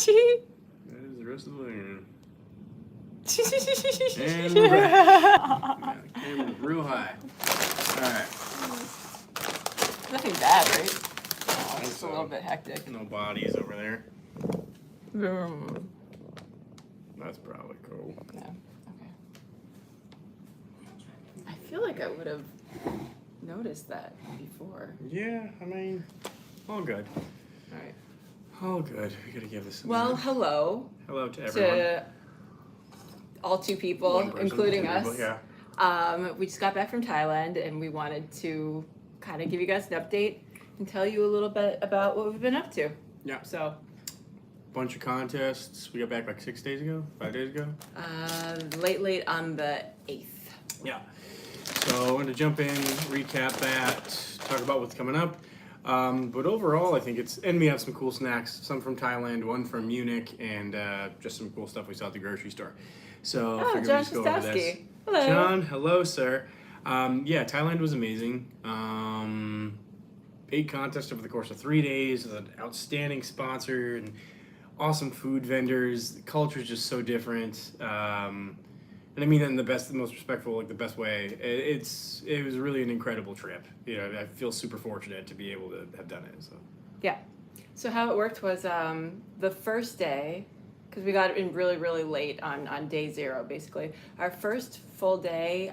That is the rest of the land. And we're back. Yeah, the camera's real high. Alright. Nothing bad, right? Oh, it's just a little bit hectic. No bodies over there. Mm. That's probably cool. Yeah. Okay. I feel like I would have noticed that before. Yeah, I mean, all good. All right. All good. We gotta give this a Well, minute. hello Hello to everyone. to all two people, One person, including two us. people, yeah. We just got back from Thailand, and we wanted to kind of give you guys an update and tell you a little bit about what we've been up to. Yeah. So, Bunch of contests. We got back like 5 days ago. late on the 8th. Yeah. So I wanted to jump in, recap that, talk about what's coming up. But overall, I think and we have some cool snacks, some from Thailand, one from Munich, and just some cool stuff we saw at the grocery store. So I figured John we'd just go over this. Kostowski. Hello. John, hello, sir. Yeah, Thailand was amazing. 8 contests over the course of 3 days, an outstanding sponsor, and awesome food vendors. The culture is just so different. And I mean that in the best, the most respectful, like the best way. It was really an incredible trip. You know, I feel super fortunate to be able to have done it. So. Yeah. So how it worked was the first day, because we got in really, really late on day 0, basically. Our first full day,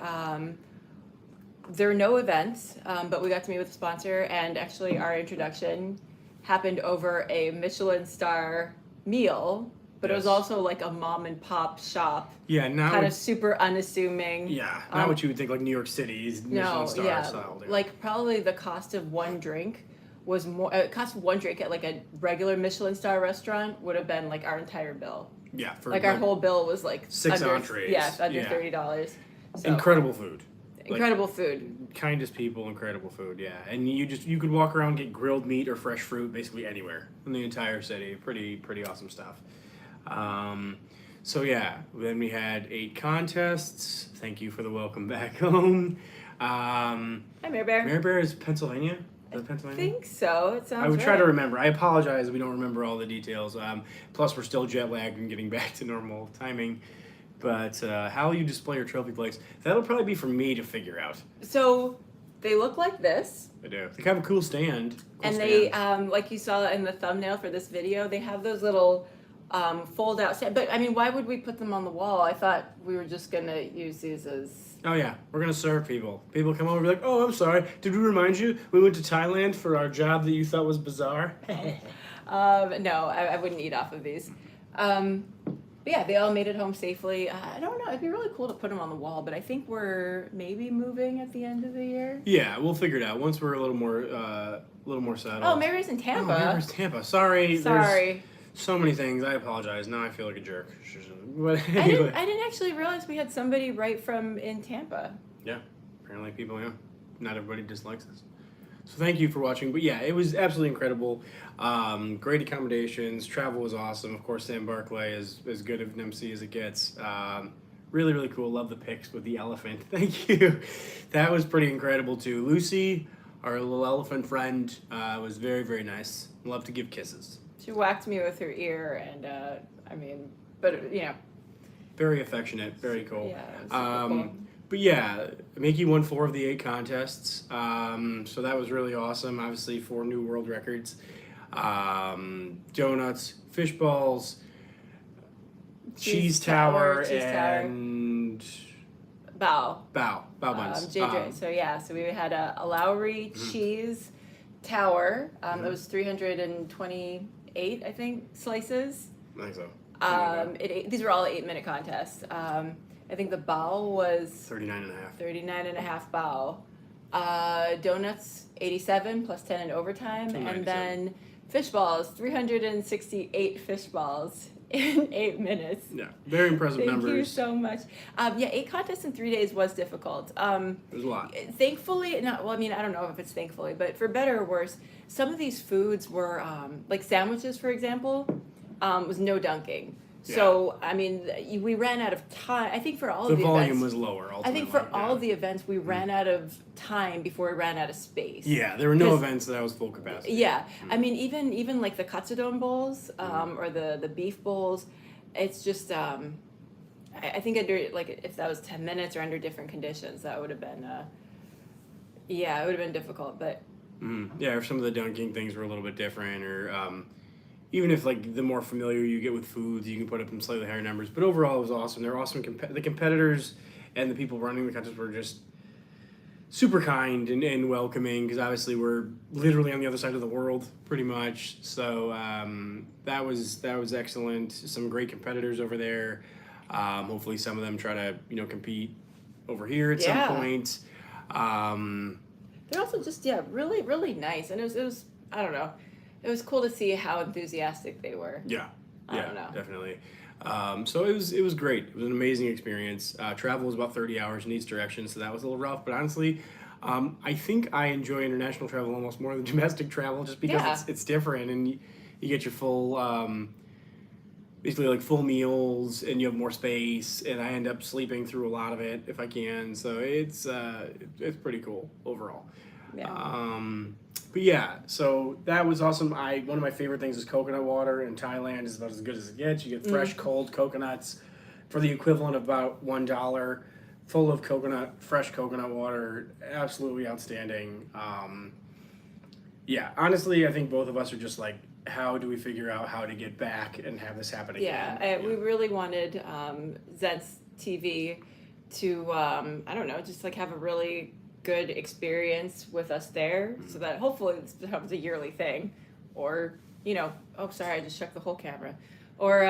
there were no events, but we got to meet with the sponsor, and actually our introduction happened over a Michelin star meal, but it was also like a mom and pop shop. Yeah, now kind of super unassuming. Yeah, not what you would think like New York City's Michelin star style. Yeah. Like probably the cost of one drink was more. Cost of one drink at like a regular Michelin star restaurant would have been like our entire bill. Yeah, for like our whole bill was like 6 under, entrees. Yeah, under $30. So, incredible food. Incredible food. Kindest people, incredible food. Yeah, and you could walk around and get grilled meat or fresh fruit basically anywhere in the entire city. Pretty awesome stuff. So yeah, then we had 8 contests. Thank you for the welcome back home. Hi, Mare Bear. Mare Bear is Pennsylvania? Is that I Pennsylvania? think so. It sounds I would right. try to remember. I apologize. We don't remember all the details. Plus, we're still jet lagged and getting back to normal timing. But how you display your trophy plates, that'll probably be for me to figure out. So they look like this. They do. They have a cool stand. They, like you saw in the thumbnail for this video, they have those little fold out stand. But I mean, why would we put them on the wall? I thought we were just gonna use these as. Oh yeah, we're gonna serve people. People come over and be like, "Oh, I'm sorry. Did we remind you we went to Thailand for our job that you thought was bizarre?" No, I wouldn't eat off of these. But yeah, they all made it home safely. I don't know. It'd be really cool to put them on the wall, but I think we're maybe moving at the end of the year. Yeah, we'll figure it out once we're a little more settled. Oh, Mary's in Tampa. Oh, Mary's Tampa. Sorry. Sorry. There's so many things. I apologize. Now I feel like a jerk. But I anyway. didn't actually realize we had somebody right from in Tampa. Yeah, apparently people, yeah. Not everybody dislikes us. So thank you for watching. But yeah, it was absolutely incredible. Great accommodations. Travel was awesome. Of course, Sam Barclay is as good of an MC as it gets. Really, really cool. Love the pics with the elephant. Thank you. That was pretty incredible too. Lucy, our little elephant friend, was very, very nice. Love to give kisses. She whacked me with her ear, and but you know. Very affectionate. Very cool. Yeah. Super cool. But yeah, Miki won 4 of the 8 contests, so that was really awesome. Obviously, 4 new world records. Donuts, fish balls, cheese tower, and bao buns. JJ. So we had a Lowry cheese tower. That was 328, I think, slices. I think so. These were all 8-minute contests. I think the bao was 39.5 bao. Donuts 87 plus 10 in overtime, and then fish balls 368 fish balls in 8 minutes. Yeah, very impressive numbers. Thank you so much. 8 contests in 3 days was difficult. It was a lot. Thankfully, I don't know if it's thankfully, but for better or worse, some of these foods were like sandwiches, for example, was no dunking. So, I mean, we ran out of time. I think for all The of the volume events, was lower. I think for ultimately, all of the events, we ran out of time before we ran out of space. Yeah, there were no 'Cause- events that was full capacity. Yeah, I mean, even like the katsudon bowls, or the beef bowls, it's just I think under like if that was 10 minutes or under different conditions, that would have been yeah, it would have been difficult. But Yeah, or some of the dunking things were a little bit different, or even if like the more familiar you get with foods, you can put up in slightly higher numbers. But overall, it was awesome. They're awesome. The competitors and the people running the contest were just super kind and welcoming, because obviously we're literally on the other side of the world pretty much. So that was excellent. Some great competitors over there. Hopefully some of them try to compete over here at some point. They're also just really really nice, and it was I don't know, it was cool to see how enthusiastic they were. I don't know. Definitely. So it was great. It was an amazing experience. Travel was about 30 hours in each direction, so that was a little rough. But honestly, I think I enjoy international travel almost more than domestic travel, just because it's different, and you get your full, basically like full meals, and you have more space. And I end up sleeping through a lot of it if I can. So it's pretty cool overall. But yeah, so that was awesome. One of my favorite things is coconut water in Thailand. Is about as good as it gets. You get fresh, cold coconuts for the equivalent of about $1, full of fresh coconut water. Absolutely outstanding. Yeah, honestly, I think both of us are just like, how do we figure out how to get back and have this happen again? We really wanted Zed's TV to I don't know, just like have a really good experience with us there, so that hopefully this becomes a yearly thing, or oh sorry, I just checked the whole camera, or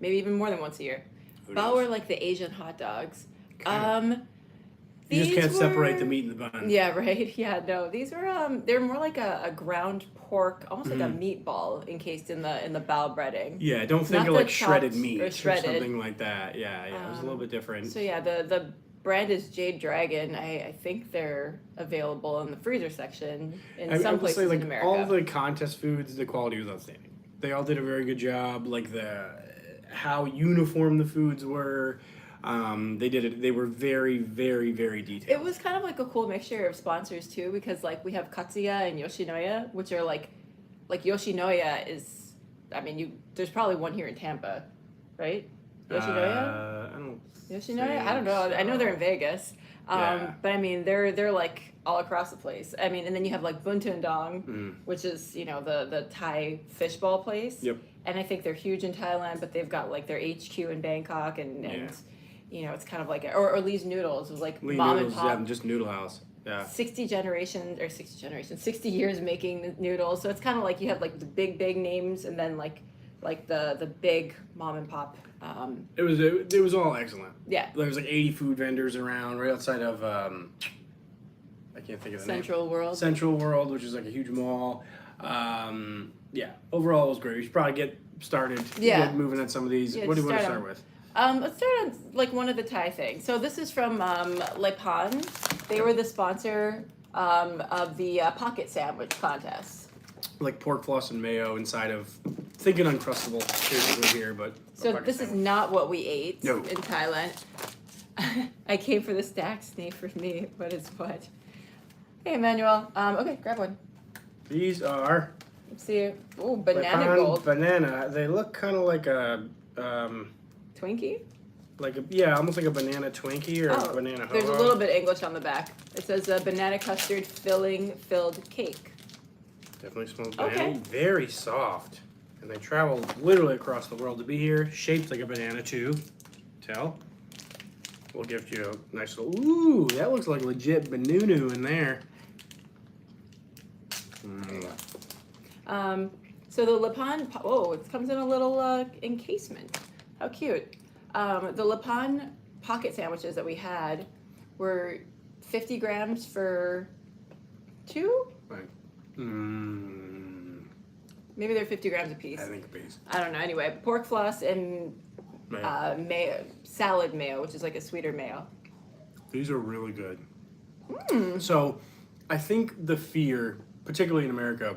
maybe even more than once a year. But we're like the Asian hot dogs. You just can't separate the meat and the bun. Yeah, right. Yeah, no, these were they're more like a ground pork, almost like a meatball encased in the bao breading. Yeah, don't think of like shredded meat or something like that. Yeah, it was a little bit different. So yeah, the brand is Jade Dragon. I think they're available in the freezer section in some places in America. All the contest foods, the quality was outstanding. They all did a very good job. Like how uniform the foods were. They did it. They were very, very, very detailed. It was kind of like a cool mixture of sponsors too, because like we have Katsuya and Yoshinoya, which are like Yoshinoya is, I mean, there's probably one here in Tampa, right? Yoshinoya? I don't. Yoshinoya? I don't know. I know they're in Vegas. But I mean, they're like all across the place. I mean, and then you have like Buntundong, which is the Thai fishball place. Yep. And I think they're huge in Thailand, but they've got like their HQ in Bangkok, and it's kind of like or Lee's Noodles was like mom and pop. Yeah, just noodle house. Yeah. 60 years making the noodles. So it's kind of like you have like the big names, and then like the big mom and pop. It was all excellent. Yeah. There was like 80 food vendors around right outside of I can't think of the Central name. World. Central World, which is like a huge mall. Yeah. Overall, it was great. We should probably get started. Get moving on some of these. What do you want to start with? Let's start on like one of the Thai things. So this is from Lepan. They were the sponsor of the pocket sandwich contest. Like pork floss and mayo inside of, thinking Uncrustable basically here, but. So this is not what we ate in Thailand. I came for the stacked snake for me. What is what? Hey, Emmanuel. Okay, grab one. These are. Let's see. Oh, banana Lepan gold. Banana. They look kind of like a. Twinkie? Almost like a banana Twinkie or a banana ho-ho. There's a little bit of English on the back. It says banana custard filled cake. Definitely smells banana. Very soft. And they travel literally across the world to be here. Shaped like a banana too. Tell. We'll give you a nice little. Ooh, that looks like legit banunu in there. So the Lepan, it comes in a little encasement. How cute. The Lepan pocket sandwiches that we had were 50 grams for two? Maybe they're 50 grams a piece. I think a piece. I don't know. Anyway, pork floss and mayo, salad mayo, which is like a sweeter mayo. These are really good. So I think the fear, particularly in America,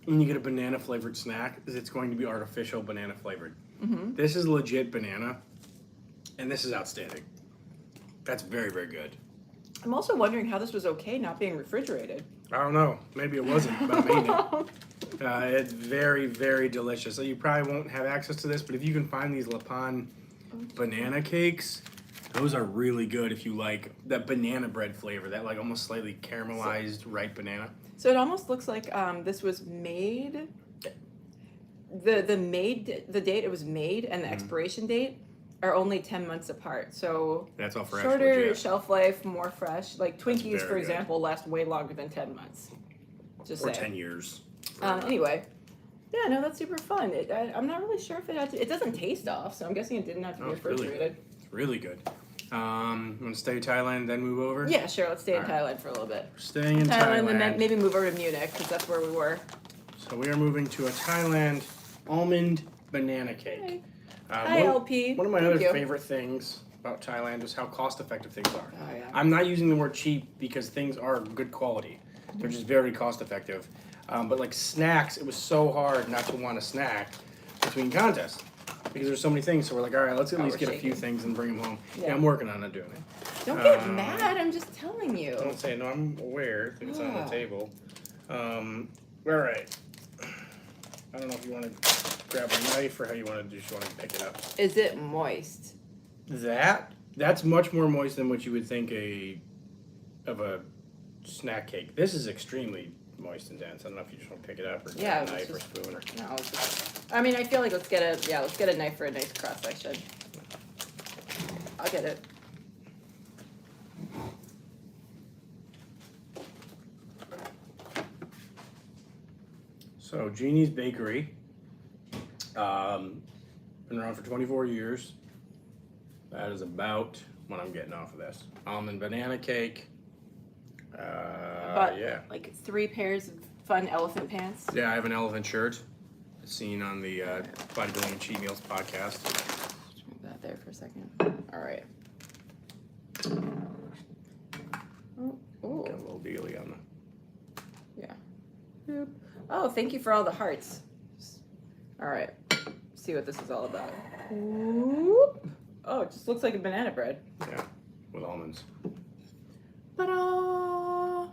when you get a banana flavored snack is it's going to be artificial banana flavored. This is legit banana, and this is outstanding. That's very, very good. I'm also wondering how this was okay not being refrigerated. I don't know. Maybe it wasn't, but I'm eating it. It's very, very delicious. So you probably won't have access to this, but if you can find these Lapin banana cakes, those are really good if you like that banana bread flavor, that like almost slightly caramelized ripe banana. So it almost looks like this was made. The date it was made and the expiration date are only 10 months apart. So That's all fresh. shorter legit. shelf life, more fresh. Like Twinkies, very for good. example, last way longer than 10 months. Just Or saying. 10 years. Anyway, yeah, no, that's super fun. I'm not really sure if it had to. It doesn't taste off, so I'm guessing it didn't have to be Oh, it's really refrigerated. good. It's really good. Want to stay in Thailand, then move over? Yeah, sure. Let's stay in All right. Thailand for a little bit. Staying in Thailand, and then Thailand. maybe move over to Munich because that's where we were. So we are moving to a Thailand almond banana cake. Hi, LP. One of my Thank other you. favorite things about Thailand is how cost effective things are. Oh yeah. I'm not using the word cheap because things are good quality. They're just very cost effective. But like snacks, it was so hard not to want a snack between contests because there's so many things. So we're like, all right, let's at Oh, least we're get a few shaking. things and bring them home. Yeah. Yeah, I'm working on it doing it. Don't get mad. I'm just telling you. Don't say no. I'm aware. I think it's on Ah. the table. All right. I don't know if you want to grab a knife or how you want to do. Just want to pick it up. Is it moist? That's much more moist than what you would think of a snack cake. This is extremely moist and dense. I don't know if you just want to pick it up or Yeah, get a let's knife or just- spoon or. No. It's just, I mean, I feel like let's get a knife for a nice cross section. I'll get it. So Jeannie's Bakery, been around for 24 years. That is about what I'm getting off of this. Almond banana cake. Yeah. Like 3 pairs of fun elephant pants. Yeah, I have an elephant shirt. Seen on the Bodybuilding and Cheat Meals podcast. Just move that there for a second. All right. Oh, Got a little dealy on yeah. Boop. Oh, thank you for all the hearts. All right. See what this is all about. Whoop. Oh, it just looks like a banana bread. yeah, with almonds. Ta-da!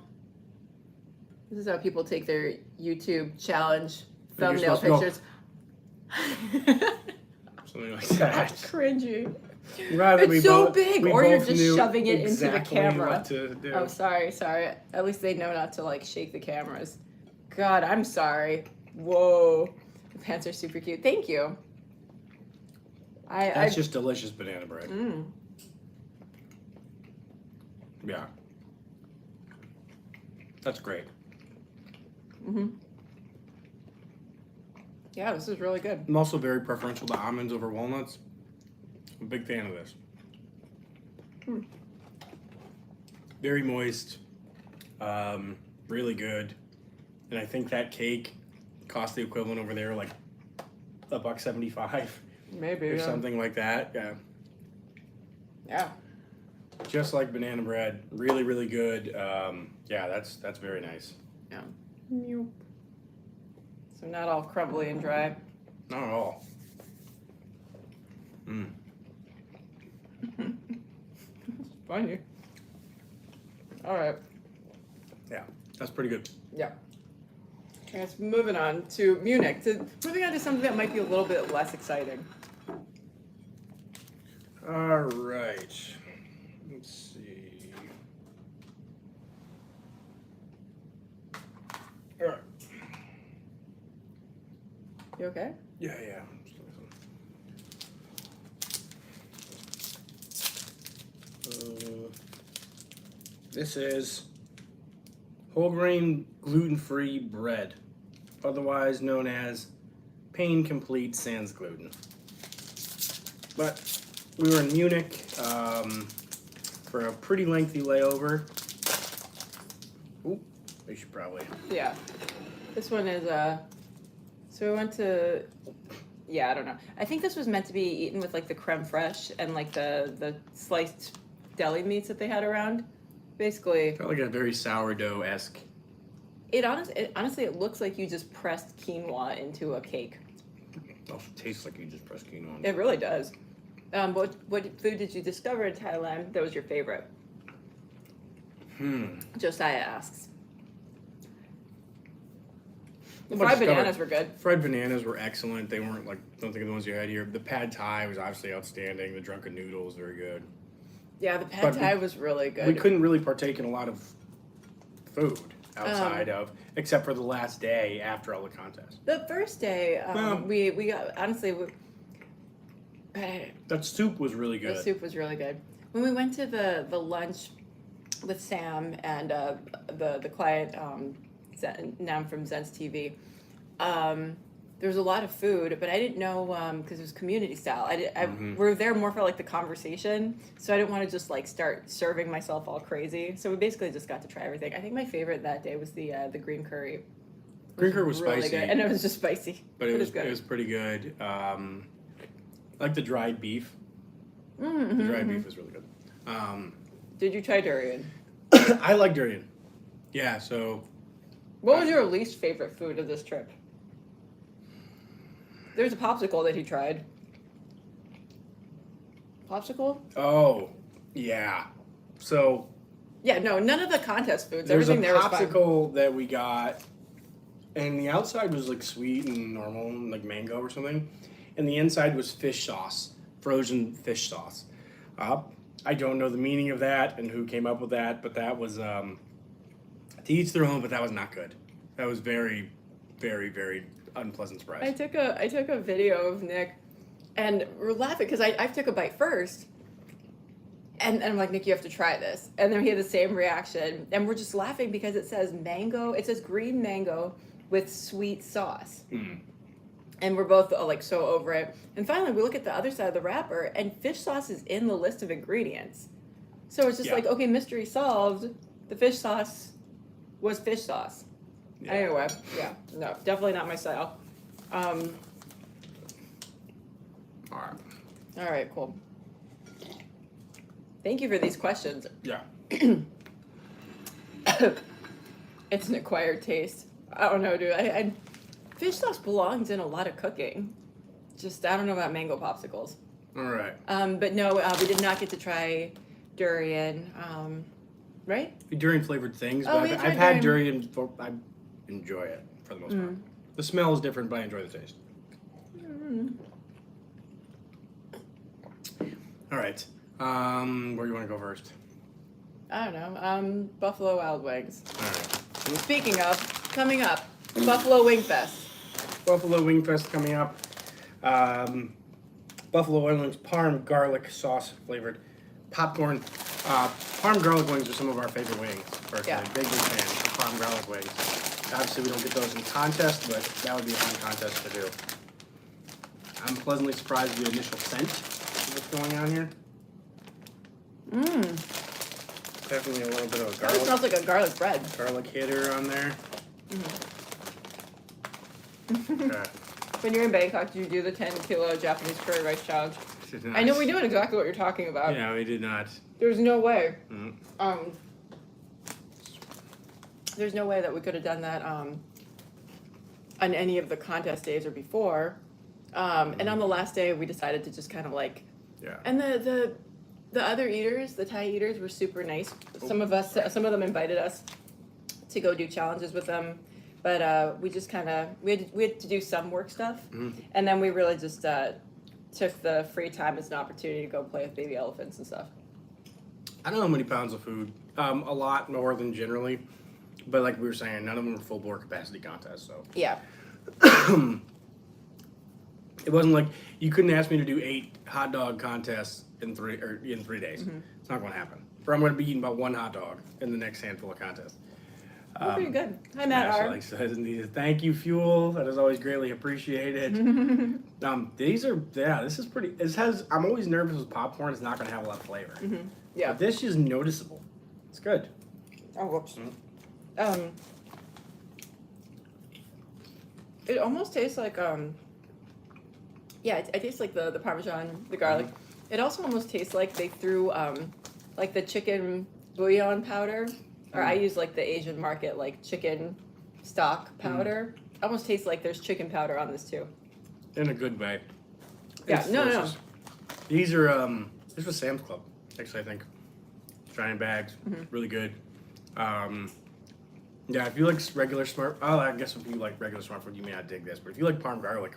This is how people take their YouTube challenge You're thumbnail supposed pictures. Something like that. Cringy. Rather, we It's so both- big, we or you're both just knew shoving it into the exactly camera. What to do. Oh, sorry. At least they know not to like shake the cameras. God, I'm sorry. Whoa. The pants are super cute. Thank you. That's just delicious banana bread. Mm. Yeah. That's great. Mm-hmm. Yeah, this is really good. I'm also very preferential to almonds over walnuts. I'm a big fan of this. Mm. Very moist. Really good. And I think that cake cost the equivalent over there like $1.75 Maybe. or something like that. Yeah. Yeah. Just like banana bread. Really, really good. Yeah, that's very nice. Yeah. So not all crumbly and dry. Not at all. Mm. Funny. All right. Yeah, that's pretty good. Yeah. I guess moving on to Munich. Moving on to something that might be a little bit less exciting. All right. Let's see. All right. You okay? Yeah. This is whole grain gluten-free bread, otherwise known as Pain Complete sans gluten. But we were in Munich for a pretty lengthy layover. Ooh, we should probably. Yeah. This one is so we went to I don't know. I think this was meant to be eaten with like the creme fraiche and like the sliced deli meats that they had around. Basically, Felt like a very sourdough-esque Honestly, it looks like you just pressed quinoa into a cake. It also tastes like you just pressed quinoa on. It really does. What food did you discover in Thailand that was your favorite? Josiah asks. The fried bananas were good. Fried bananas were excellent. They weren't like, don't think of the ones you had here. The pad thai was obviously outstanding. The drunken noodle was very good. Yeah, the pad thai was really good. We couldn't really partake in a lot of food outside of, except for the last day after all the contests. The first day, we got, honestly, that soup was really good. The soup was really good. When we went to the lunch with Sam and the client, Nam from Zen's TV, there was a lot of food, but I didn't know, because it was community style. We were there more for like the conversation, so I didn't want to just like start serving myself all crazy. So we basically just got to try everything. I think my favorite that day was the green curry. Green curry was really spicy, good, and it was just spicy, but it was good. It was pretty good. I like the dried beef. Mm-hmm. The dried beef was really good. Did you try durian? I like durian. Yeah. So, what was your least favorite food of this trip? There's a popsicle that he tried. Popsicle? Oh, yeah. So yeah, no, none of the contest foods. there's Everything a there was fine. popsicle that we got, and the outside was like sweet and normal, like mango or something, and the inside was fish sauce, frozen fish sauce. I don't know the meaning of that and who came up with that, but that was to each their own. But that was not good. That was very, very, very unpleasant surprise. I took a video of Nick, and we're laughing because I took a bite first, and I'm like, Nick, you have to try this, and then he had the same reaction, and we're just laughing because it says mango, it says green mango with sweet sauce, and we're both like so over it. And finally, we look at the other side of the wrapper, and fish sauce is in the list of ingredients, so it's just like, okay, mystery solved. The fish sauce was fish sauce. Yeah. Anyway, yeah, no, definitely not my style. All right, cool. Thank you for these questions. Yeah. It's an acquired taste. I don't know, dude. Fish sauce belongs in a lot of cooking. Just, I don't know about mango popsicles. All right. But no, we did not get to try durian. Right? Durian flavored things, Oh, but we I've tried had durian. durian. I enjoy it for the most part. The smell is different, but I enjoy the taste. All right. Where do you want to go first? I don't know. Buffalo Wild Wings. All right. Speaking of, coming up, Buffalo Wing Fest. Buffalo Wing Fest coming up. Buffalo Wild Wings, parm garlic sauce flavored popcorn. Parm garlic wings are some of our favorite wings. Personally, Yeah. big fan of parm garlic wings. Obviously, we don't get those in contest, but that would be a fun contest to do. I'm pleasantly surprised with the initial scent of what's going on here. Definitely a little bit of a It smells like a garlic bread. garlic hitter on there. Okay. When you're in Bangkok, did you do the 10-kilo Japanese curry rice challenge? Did I know not- we doing exactly what you're talking about. Yeah, we did not. There's no way. Mm. There's no way that we could have done that on any of the contest days or before. And on the last day, we decided to just kind of like. Yeah. And the other eaters, the Thai eaters, were super nice. Some of them invited us to go do challenges with them, but we just kind of we had to do some work stuff, and then we really just took the free time as an opportunity to go play with baby elephants and stuff. I don't know how many pounds of food. A lot more than generally, but like we were saying, none of them were full bore capacity contests. So Yeah. it wasn't like you couldn't ask me to do 8 hot dog contests in 3 days. It's not going to happen. Or I'm going to be eating about 1 hot dog in the next handful of contests. We're pretty good. Hi, Matt R. Ashley says, thank you, Fuel. That is always greatly appreciated. These are, this is pretty, I'm always nervous with popcorn. It's not going to have a lot of flavor. Yeah. But this is noticeable. It's good. Oh, whoops. It almost tastes like it tastes like the Parmesan, the garlic. It also almost tastes like they threw like the chicken bouillon powder, or I use like the Asian market like chicken stock powder. Almost tastes like there's chicken powder on this too. In a good way. Yeah, It's no. delicious. These are this was Sam's Club, actually, I think. Giant bags, really good. Yeah, if you like regular smart, I guess if you like regular smart food, you may not dig this, but if you like parm garlic,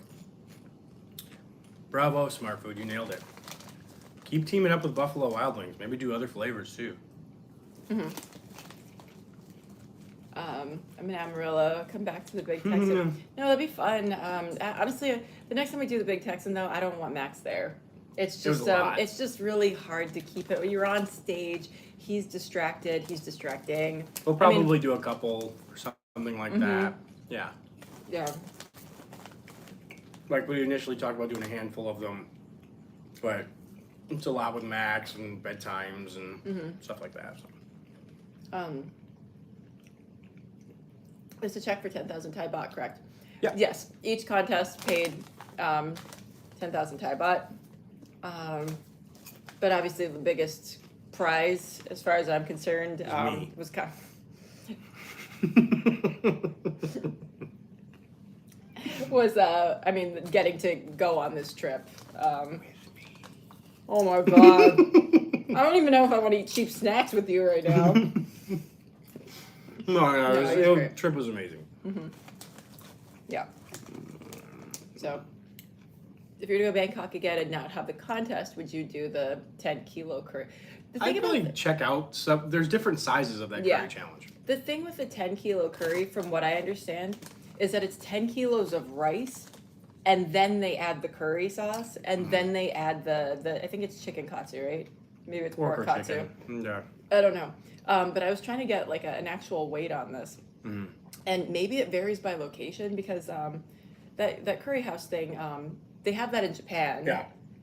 bravo, smart food, you nailed it. Keep teaming up with Buffalo Wild Wings. Maybe do other flavors too. I'm in Amarillo. Come back to the Big Texan. No, that'd be fun. Honestly, the next time we do the Big Texan, though, I don't want Max there. It's just really hard to keep it. When you're on stage, he's distracted. He's distracting. We'll probably do a couple or something like that. Yeah. Yeah. Like we initially talked about doing a handful of them, but it's a lot with Max and bedtimes and stuff like that. So. It's a check for 10,000 Thai baht, correct? Yeah. Yes. Each contest paid 10,000 Thai baht. But obviously the biggest prize, as far as I'm concerned, was getting to go on this trip. Oh my god. I don't even know if I want to eat cheap snacks with you right now. No, the trip was amazing. Yeah. So, if you were to go Bangkok again and not have the contest, would you do the 10-kilo curry? I'd really check out some. There's different sizes of that curry challenge. The thing with the 10-kilo curry, from what I understand, is that it's 10 kilos of rice, and then they add the curry sauce, and then they add the I think it's chicken katsu, right? Maybe it's pork katsu. Yeah. I don't know. But I was trying to get like an actual weight on this. And maybe it varies by location because that curry house thing, they have that in Japan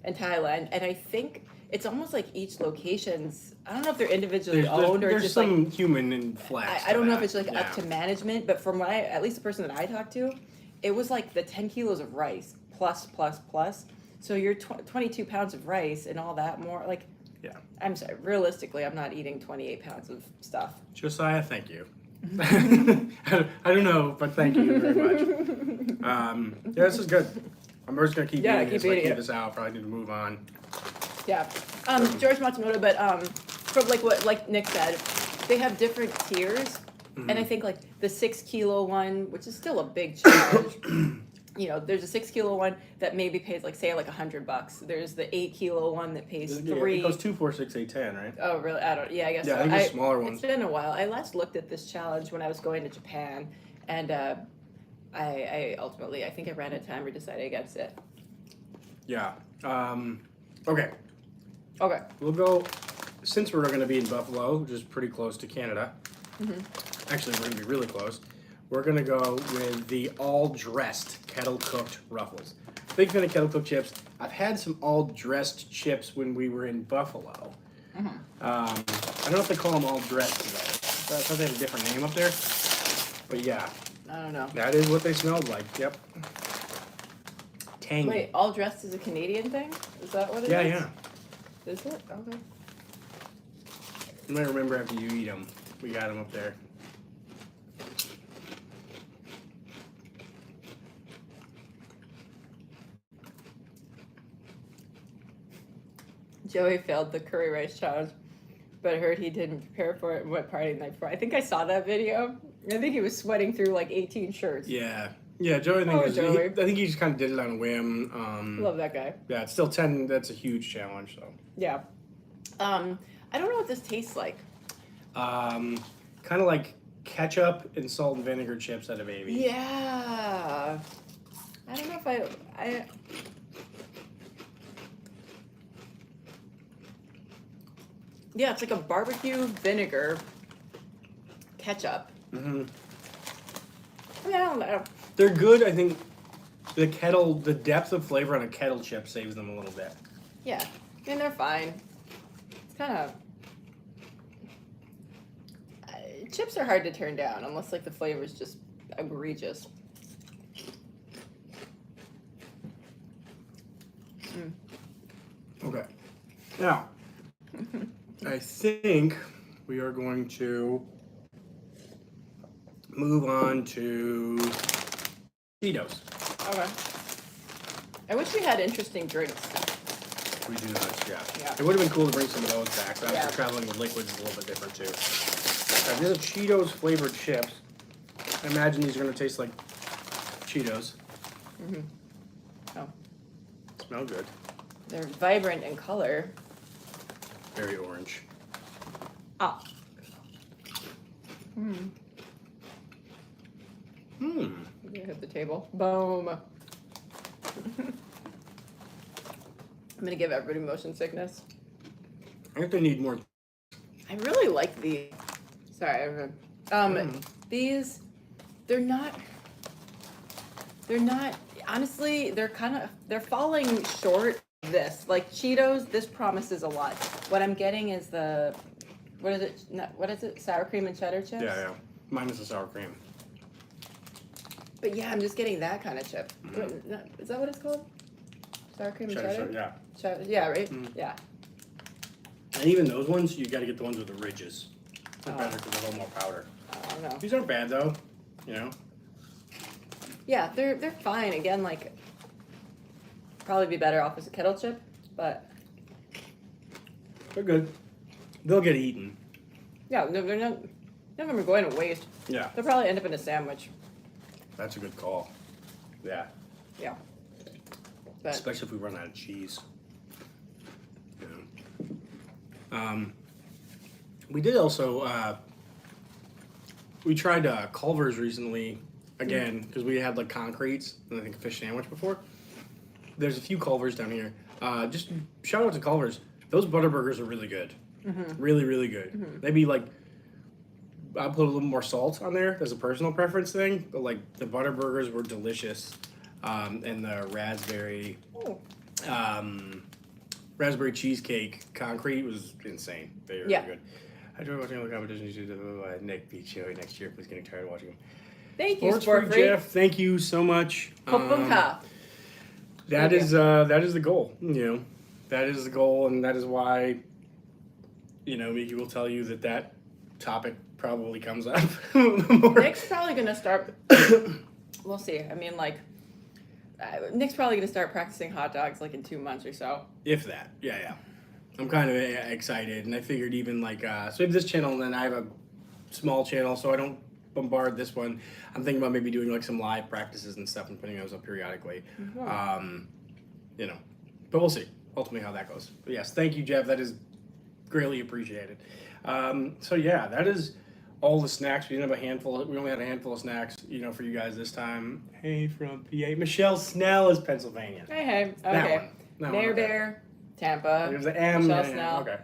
and Thailand. And I think it's almost like each location's, I don't know if they're individually owned or there's just some like human and flex. I don't know if it's like up to management, but from what at least the person that I talked to, it was like the 10 kilos of rice plus. So you're 22 pounds of rice and all that more like. Yeah. I'm sorry. Realistically, I'm not eating 28 pounds of stuff. Josiah, thank you. I don't know, but thank you very much. Yeah, this is good. I'm just gonna keep eating this. Keep this out. Probably need to move on. Yeah. George Matsumoto, but from like Nick said, they have different tiers, and I think like the 6-kilo one, which is still a big challenge. You know, there's a 6-kilo one that maybe pays like $100. There's the 8-kilo one that pays $3. It goes 2, 4, 6, 8, 10, right? Oh, really? I don't. Yeah, I guess. Yeah, so. I think there's smaller ones. It's been a while. I last looked at this challenge when I was going to Japan, and I ultimately I think I ran out of time or decided against it. Yeah. Okay. Okay. We'll go since we're going to be in Buffalo, which is pretty close to Canada. Actually, we're going to be really close. We're going to go with the all-dressed kettle-cooked Ruffles. Big fan of kettle-cooked chips. I've had some all-dressed chips when we were in Buffalo. I don't know if they call them all-dressed today. I thought they had a different name up there. But yeah. I don't know. That is what they smelled like. Yep. Tangy. Wait, all dressed is a Canadian thing? Is that what it is? Yeah. Is it? Okay. You might remember after you eat them. We got them up there. Joey failed the curry rice challenge, but I heard he didn't prepare for it and went partying the night before. I think I saw that video. I think he was sweating through like 18 shirts. Yeah, Joey. I think he just kind of did it on a whim. Love that guy. Yeah, it's still 10. That's a huge challenge, so. Yeah. I don't know what this tastes like. Kind of like ketchup and salt and vinegar chips at a baby. Yeah. I don't know if I. Yeah, it's like a barbecue vinegar ketchup. I mean, I don't know. They're good. I think the depth of flavor on a kettle chip saves them a little bit. Yeah, I mean, they're fine. It's kind of... chips are hard to turn down unless, like, the flavor's just egregious. Okay. Now, I think we are going to move on to Cheetos. Okay. I wish we had interesting drinks. We do those, yeah. Yeah. It would have been cool to bring some of those back. But Yeah. traveling with liquids is a little bit different too. These are Cheetos flavored chips. I imagine these are going to taste like Cheetos. Mm-hmm. Oh. Smell good. They're vibrant in color. Very orange. Ah. Hmm. Hmm. You hit the table. Boom. I'm gonna give everybody motion sickness. I think they need more. I really like these. Sorry, these. They're not. Honestly, they're falling short of this. Like Cheetos, this promises a lot. What I'm getting is what is it? What is it? Sour cream and cheddar chips? Yeah. Minus the sour cream. But yeah, I'm just getting that kind of chip. Is that what it's called? Sour cream and cheddar? Yeah. Yeah, right? Yeah. And even those ones, you got to get the ones with the ridges. They're better because they're a little more powder. I don't know. These aren't bad though, you know. Yeah, they're fine. Again, like probably be better off as a kettle chip, but They're good. They'll get eaten. yeah, they're not. None of them are going to waste. Yeah, They'll probably end up in a sandwich. that's a good call. Yeah, Yeah. But especially if we run out of cheese. Yeah. We did also. We tried Culver's recently again because we had like concretes and I think a fish sandwich before. There's a few Culver's down here. Just shout out to Culver's. Those butter burgers are really good. Really, really good. Maybe like I put a little more salt on there. There's a personal preference thing, but like the butter burgers were delicious, and the raspberry cheesecake concrete was insane. They were really good. I enjoy watching all the competitions. Nick beat Joey next year. Please getting tired of watching him. thank you, Sports Freak Jeff. Thank you so much. That is the goal. You know, that is the goal, and that is why. You know, Miki will tell you that topic probably comes up more. Nick's probably gonna start. We'll see. I mean, like, Nick's probably gonna start practicing hot dogs like in 2 months or so. If that, yeah. I'm kind of excited, and I figured even like so I have this channel, and then I have a small channel, so I don't bombard this one. I'm thinking about maybe doing like some live practices and stuff and putting those up periodically. You know, but we'll see ultimately how that goes. But yes, thank you, Jeff. That is greatly appreciated. So yeah, that is all the snacks. We only had a handful of snacks, you know, for you guys this time. Hey, from PA, Michelle Snell is Pennsylvania. Hey. That Okay. one. Mayor Bear, Tampa. There's the M. Michelle Snell. Okay.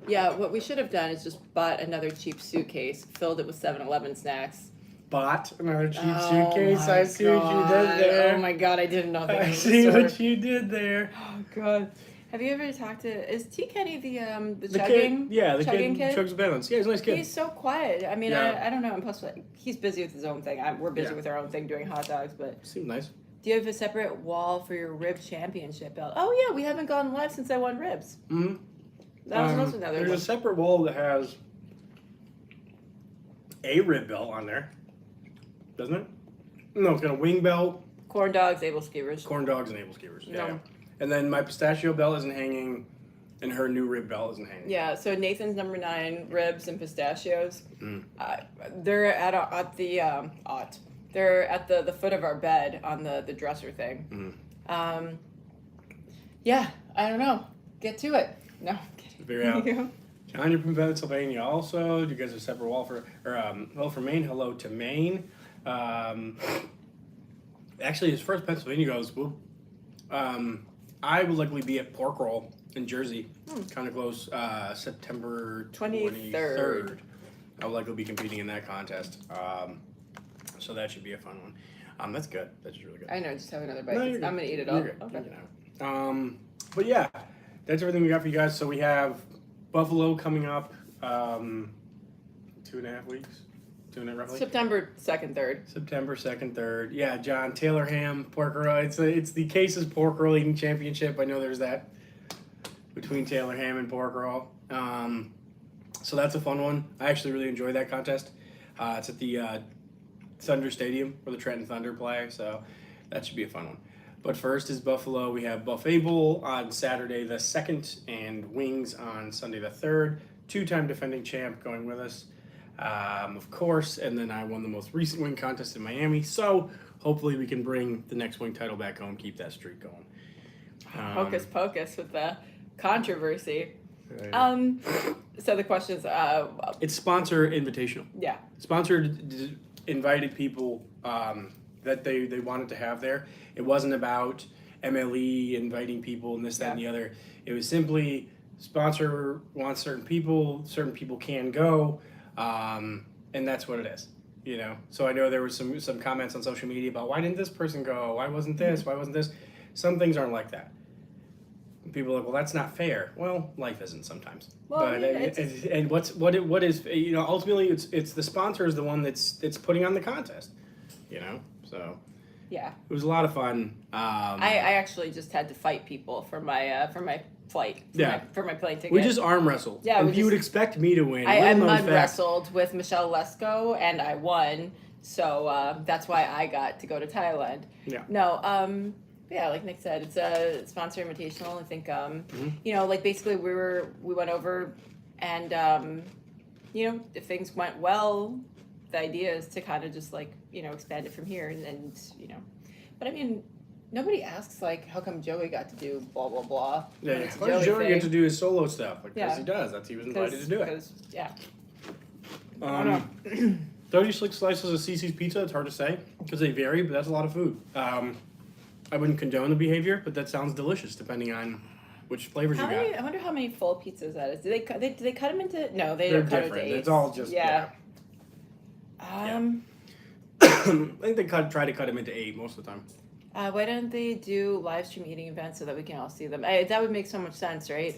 Yeah, what we should have done is just bought another cheap suitcase, filled it with 7-Eleven snacks. Bought another cheap suitcase. I see what you did there. Oh my god, I didn't know that. I see what you did there. Oh god. Have you ever talked to? Is T Kenny the The chugging? kid, yeah, the chugging kid chugs balance. Yeah, he's a nice kid. He's so quiet. I mean, Yeah. I don't know. And plus, like, he's busy with his own thing. We're busy with our own thing doing hot dogs. But Seems nice. do you have a separate wall for your rib championship belt? Oh yeah, we haven't gone live since I won ribs. Mm-hmm. That was also another. There's a separate wall that has a rib belt on there, doesn't it? No, it's got a wing belt, corn dogs, able skewers. corn dogs, and able skewers. No. Yeah. And then my pistachio belt isn't hanging, and her new rib belt isn't hanging. Yeah, so Nathan's number 9 ribs and pistachios. Mm. They're they're at the foot of our bed on the dresser thing. Mm. Yeah, I don't know. Get to it. No, I'm kidding. Figure out. John, you're from Pennsylvania also. You guys have a separate wall for, hello from Maine. Hello to Maine. Actually, as far as Pennsylvania goes, I will likely be at Pork Roll in Jersey, kind of close, September 23rd. I will likely be competing in that contest. So that should be a fun one. That's good. That's really good. I know, just have another bite. No, I'm you're going good. to eat it all. You're good. Okay. You know. But yeah, that's everything we got for you guys. So we have Buffalo coming up 2.5 weeks. Roughly. September 2nd, 3rd. September 2nd, 3rd. Yeah, John, Taylor Ham, pork roll. It's the Cases Pork Roll Eating Championship. I know there's that between Taylor Ham and pork roll. So that's a fun one. I actually really enjoyed that contest. It's at the Thunder Stadium where the Trenton Thunder play, so that should be a fun one. But first is Buffalo. We have Buffet Bowl on Saturday the 2nd and wings on Sunday the 3rd. Two-time defending champ going with us, of course. And then I won the most recent wing contest in Miami. So hopefully we can bring the next wing title back home, keep that streak going. Hocus pocus with the controversy. So the questions, It's sponsor invitational. yeah. Sponsored invited people that they wanted to have there. It wasn't about MLE inviting people and this, that, and the other. It was simply sponsor wants certain people can go, and that's what it is. You know. So I know there was some comments on social media about why didn't this person go? Why wasn't this? Why wasn't this? Some things aren't like that. People are like, well, that's not fair. Well, life isn't sometimes. Well, But and what is you know, ultimately it's the sponsor is the one that's putting on the contest. You know, so Yeah. it was a lot of fun. I actually just had to fight people for my flight. For my plane ticket. We just arm wrestled. Yeah, and we you would just- expect me to win. I Little known mud fact. wrestled with Michelle Lesko and I won. So that's why I got to go to Thailand. Yeah. No, yeah, like Nick said, it's a sponsor invitational. I think, you know, like basically we went over and, you know, if things went well, the idea is to kind of just like, you know, expand it from here and you know, but I mean, nobody asks like, how come Joey got to do blah, blah, blah. Yeah, when it's a why does Joey thing. get to do his solo stuff? Because Yeah. he does. He was invited to do it. Yeah. 36 slices of CC's pizza, it's hard to say because they vary, but that's a lot of food. I wouldn't condone the behavior, but that sounds delicious depending on which flavors How you many? got. I wonder how many full pizzas that is. Do they cut them into? No, they They're don't cut different. it into It's all just yeah. I think they try to cut them into 8 most of the time. Why don't they do live stream eating events so that we can all see them? That would make so much sense, right?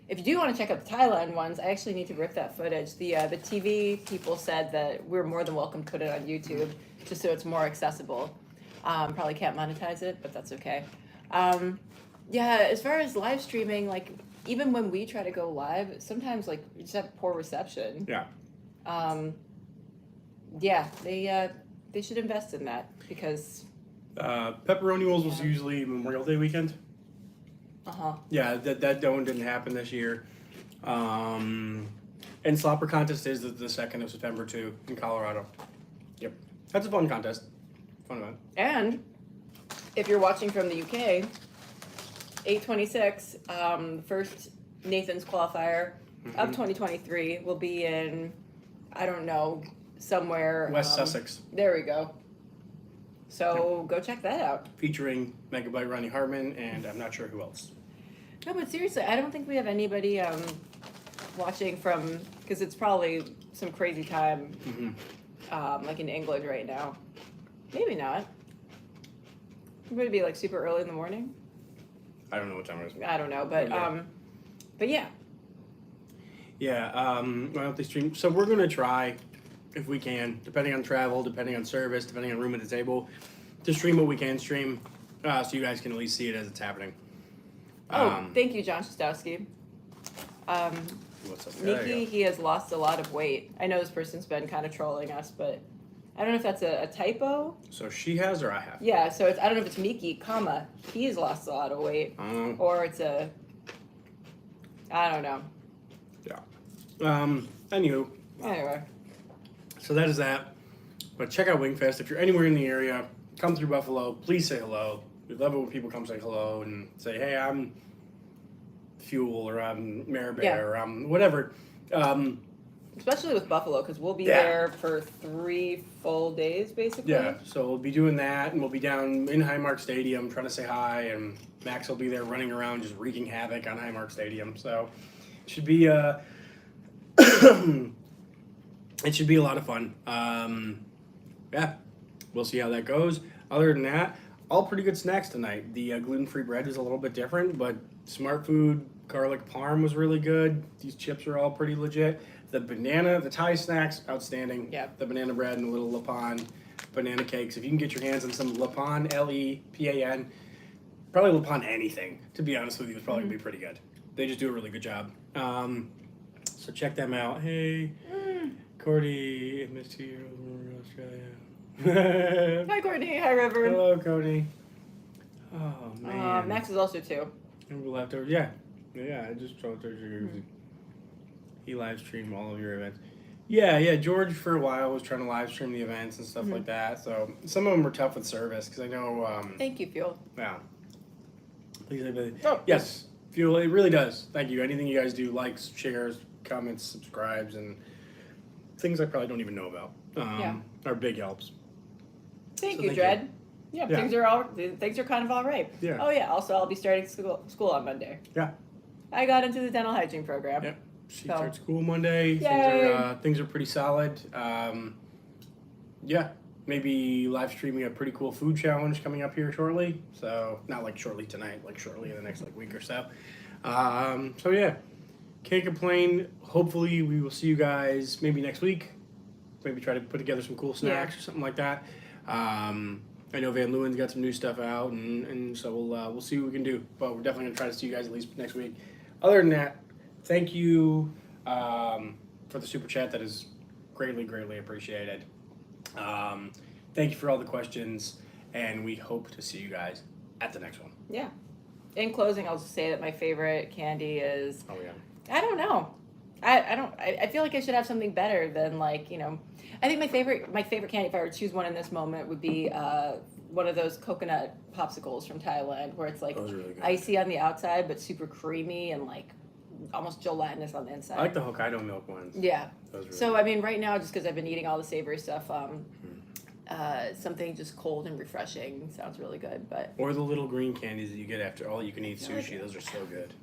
If you do want to check out the Thailand ones, I actually need to rip that footage. The TV people said that we're more than welcome to put it on YouTube, just so it's more accessible. Probably can't monetize it, but that's okay. Yeah, as far as live streaming, like even when we try to go live, sometimes like we just have poor reception. Yeah. Yeah, they should invest in that because. Pepperoni rolls was usually Memorial Day weekend. Yeah, that one didn't happen this year. And Slopper Contest is the 2nd of September too in Colorado. Yep, that's a fun contest. Fun event. And if you're watching from the UK, 8/26, first Nathan's qualifier of 2023 will be in, I don't know, somewhere West Sussex. There we go. So go check that out. Featuring Megabyte Ronnie Hartman and I'm not sure who else. No, but seriously, I don't think we have anybody watching from, because it's probably some crazy time, like in England right now. Maybe not. Would it be like super early in the morning? I don't know what time it is. I don't know, but Okay. but yeah. Yeah, why don't they stream? So we're gonna try, if we can, depending on travel, depending on service, depending on room at the table, to stream what we can stream, so you guys can at least see it as it's happening. Thank you, John Shostowski. What's up? There you Miki, go. he has lost a lot of weight. I know this person's been kind of trolling us, but I don't know if that's a typo. So she has or I have? Yeah, so it's, I don't know if it's Miki, comma, he's lost a lot of weight. Or it's a, I don't know. Yeah. Anywho. Anyway. So that is that. But check out Wingfest. If you're anywhere in the area, come through Buffalo. Please say hello. We love it when people come say hello and say, hey, I'm Fuel or I'm Maribel or I'm whatever. Especially with Buffalo, because we'll be there for 3 full days, basically. Yeah, so we'll be doing that, and we'll be down in Highmark Stadium trying to say hi, and Max will be there running around just wreaking havoc on Highmark Stadium. So it should be it should be a lot of fun. Yeah, we'll see how that goes. Other than that, all pretty good snacks tonight. The gluten-free bread is a little bit different, but Smart Food garlic parm was really good. These chips are all pretty legit. The Thai snacks, outstanding. Yeah. The banana bread and the little Lepan banana cakes. If you can get your hands on some Lepan, Lepan, probably Lepan anything, to be honest with you, would probably be pretty good. They just do a really good job. So check them out. Hey, Cordy, missed you in Australia. Hi, Courtney. Hi, River. Hello, Cody. Oh man. Max is also 2. And we're left over. Yeah. Yeah, I just told her he live streamed all of your events. Yeah. George for a while was trying to live stream the events and stuff like that. So some of them were tough with service because I know. Thank you, Fuel. Yeah. Please, Oh. yes, Fuel. It really does. Thank you. Anything you guys do, likes, shares, comments, subscribes, and things I probably don't even know about. Are big helps. Thank So you, thank Dred. Yeah, Yeah. things are kind of all right. Yeah. Oh yeah. Also, I'll be starting school on Monday. Yeah. I got into the dental hygiene program. Yep. She So. starts school Monday. Yay. Things are pretty solid. Yeah. Maybe live streaming a pretty cool food challenge coming up here shortly. So not like shortly tonight, like shortly in the next week or so. So yeah, can't complain. Hopefully we will see you guys maybe next week. Maybe try to put together some cool snacks or something like that. I know Van Leeuwen's got some new stuff out, and so we'll see what we can do. But we're definitely gonna try to see you guys at least next week. Other than that, thank you for the super chat. That is greatly appreciated. Thank you for all the questions, and we hope to see you guys at the next one. Yeah. In closing, I'll just say that my favorite candy is. Oh yeah. I don't know. I feel like I should have something better than I think my favorite candy, if I were to choose one in this moment, would be one of those coconut popsicles from Thailand, where it's like Those are really good. icy on the outside but super creamy and like almost gelatinous on the inside. I like the Hokkaido milk ones. Yeah. Those are really So good. I mean, right now, just because I've been eating all the savory stuff, something just cold and refreshing sounds really good. But Or the little green candies that you get after all you can eat I like sushi. it. Those are so good.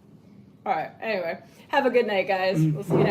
all right. Anyway, have a good night, guys. We'll see you next.